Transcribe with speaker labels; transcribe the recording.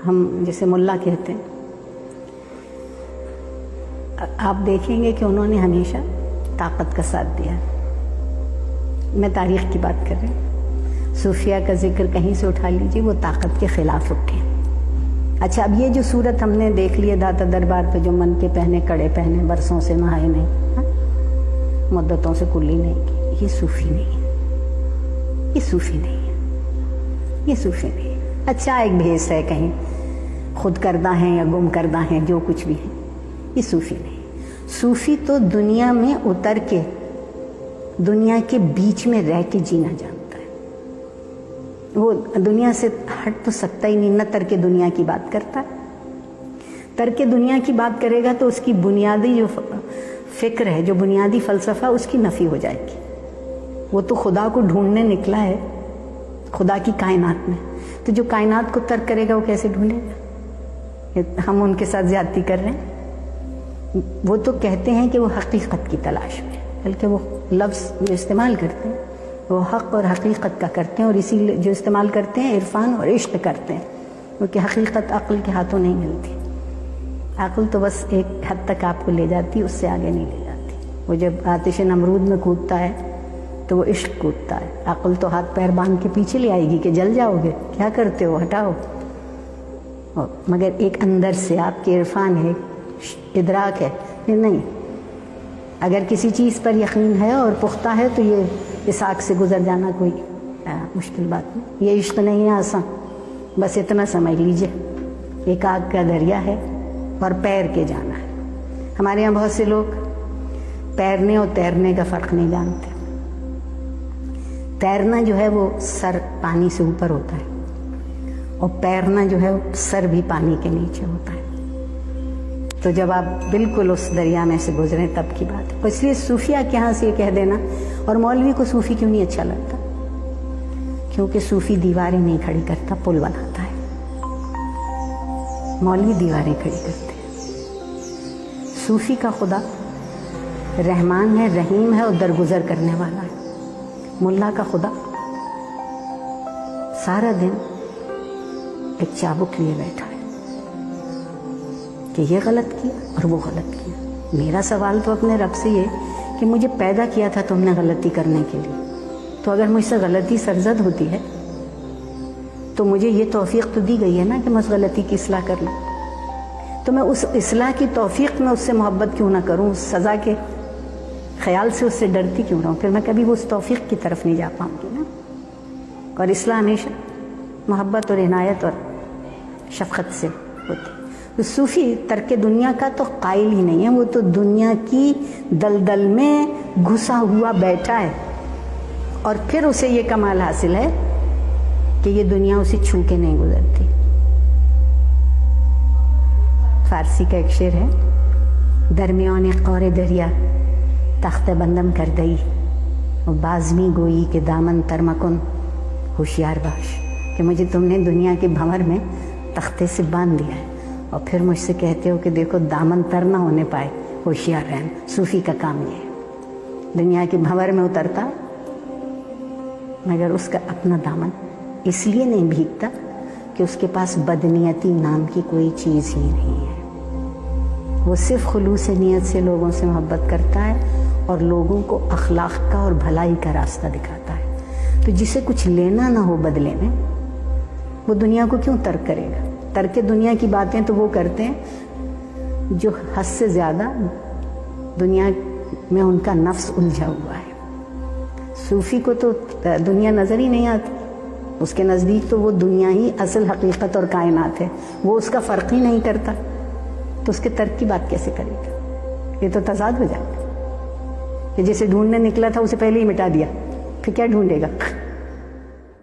Speaker 1: ہم جسے ملا کہتے ہیں، آپ دیکھیں گے کہ انہوں نے ہمیشہ طاقت کا ساتھ دیا. میں تاریخ کی بات کر رہی ہوں. صوفیہ کا ذکر کہیں سے اٹھا لیجیے، وہ طاقت کے خلاف اٹھے. اچھا، اب یہ جو صورت ہم نے دیکھ لی ہے داتا دربار پہ، جو من کے پہنے کڑے پہنے، برسوں سے نہائے نہیں، مدتوں سے کلی نہیں کی، یہ صوفی نہیں ہے، یہ صوفی نہیں ہے، یہ صوفی نہیں ہے. اچھا ایک بھیس ہے، کہیں خود کردہ ہیں یا گم کردہ ہیں، جو کچھ بھی ہے، یہ صوفی نہیں. صوفی تو دنیا میں اتر کے، دنیا کے بیچ میں رہ کے جینا جانتا ہے. وہ دنیا سے ہٹ تو سکتا ہی نہیں، نہ ترک دنیا کی بات کرتا ہے. ترک دنیا کی بات کرے گا تو اس کی بنیادی جو فکر ہے، جو بنیادی فلسفہ، اس کی نفی ہو جائے گی. وہ تو خدا کو ڈھونڈنے نکلا ہے، خدا کی کائنات میں. تو جو کائنات کو ترک کرے گا وہ کیسے ڈھونڈے گا؟ ہم ان کے ساتھ زیادتی کر رہے ہیں. وہ تو کہتے ہیں کہ وہ حقیقت کی تلاش میں، بلکہ وہ لفظ جو استعمال کرتے ہیں وہ حق اور حقیقت کا کرتے ہیں، اور اسی جو استعمال کرتے ہیں عرفان اور عشق کرتے ہیں، کیونکہ حقیقت عقل کے ہاتھوں نہیں ملتی. عقل تو بس ایک حد تک آپ کو لے جاتی، اس سے آگے نہیں لے جاتی. وہ جب آتش نمرود میں کودتا ہے تو وہ عشق کودتا ہے. عقل تو ہاتھ پیر باندھ کے پیچھے لے آئے گی کہ جل جاؤ گے، کیا کرتے ہو، ہٹاؤ. مگر ایک اندر سے آپ کے عرفان ہے، ادراک ہے کہ نہیں، اگر کسی چیز پر یقین ہے اور پختہ ہے تو یہ اس آگ سے گزر جانا کوئی مشکل بات نہیں. یہ عشق نہیں ہے آسان، بس اتنا سمجھ لیجئے، ایک آگ کا دریا ہے اور پیر کے جانا ہے. ہمارے یہاں بہت سے لوگ پیرنے اور تیرنے کا فرق نہیں جانتے. تیرنا جو ہے وہ سر پانی سے اوپر ہوتا ہے، اور پیرنا جو ہے وہ سر بھی پانی کے نیچے ہوتا ہے. تو جب آپ بالکل اس دریا میں سے گزریں تب کی بات ہے. اس لیے صوفیہ کے یہاں سے یہ کہہ دینا، اور مولوی کو صوفی کیوں نہیں اچھا لگتا؟ کیونکہ صوفی دیواریں نہیں کھڑی کرتا، پل بناتا ہے. مولوی دیواریں کھڑی کرتے ہیں. صوفی کا خدا رحمان ہے، رحیم ہے، اور درگزر کرنے والا ہے. ملا کا خدا سارا دن ایک چابک لیے بیٹھا ہے کہ یہ غلط کیا اور وہ غلط کیا. میرا سوال تو اپنے رب سے یہ کہ مجھے پیدا کیا تھا تم نے غلطی کرنے کے لیے، تو اگر مجھ سے غلطی سرزد ہوتی ہے تو مجھے یہ توفیق تو دی گئی ہے نا کہ میں اس غلطی کی اصلاح کر لوں. تو میں اس اصلاح کی توفیق میں اس سے محبت کیوں نہ کروں، اس سزا کے خیال سے اس سے ڈرتی کیوں رہوں؟ پھر میں کبھی وہ اس توفیق کی طرف نہیں جا پاؤں گی نا. اور اصلاح ہمیشہ محبت اور عنایت اور شفقت سے ہوتی. تو صوفی ترک دنیا کا تو قائل ہی نہیں ہے، وہ تو دنیا کی دلدل میں گھسا ہوا بیٹھا ہے، اور پھر اسے یہ کمال حاصل ہے کہ یہ دنیا اسے چھو کے نہیں گزرتی. فارسی کا ایک شعر ہے، درمیان قور دریا تخت بندم کر گئی، بازمی گوئی کہ دامن تر مکن ہوشیار باش، کہ مجھے تم نے دنیا کے بھنور میں تختے سے باندھ دیا ہے، اور پھر مجھ سے کہتے ہو کہ دیکھو دامن تر نہ ہونے پائے، ہوشیار رہنا. صوفی کا کام یہ ہے، دنیا کے بھنور میں اترتا مگر اس کا اپنا دامن اس لیے نہیں بھیگتا کہ اس کے پاس بدنیتی نام کی کوئی چیز ہی نہیں ہے. وہ صرف خلوص نیت سے لوگوں سے محبت کرتا ہے اور لوگوں کو اخلاق کا اور بھلائی کا راستہ دکھاتا ہے. تو جسے کچھ لینا نہ ہو بدلے میں، وہ دنیا کو کیوں ترک کرے گا؟ ترک دنیا کی باتیں تو وہ کرتے ہیں جو حد سے زیادہ دنیا میں ان کا نفس الجھا ہوا ہے. صوفی کو تو دنیا نظر ہی نہیں آتی، اس کے نزدیک تو وہ دنیا ہی اصل حقیقت اور کائنات ہے، وہ اس کا فرق ہی نہیں کرتا. تو اس کے ترک کی بات کیسے کرے گا؟ یہ تو تضاد ہو جائے گا کہ جسے ڈھونڈنے نکلا تھا اسے پہلے ہی مٹا دیا، پھر کیا ڈھونڈے گا؟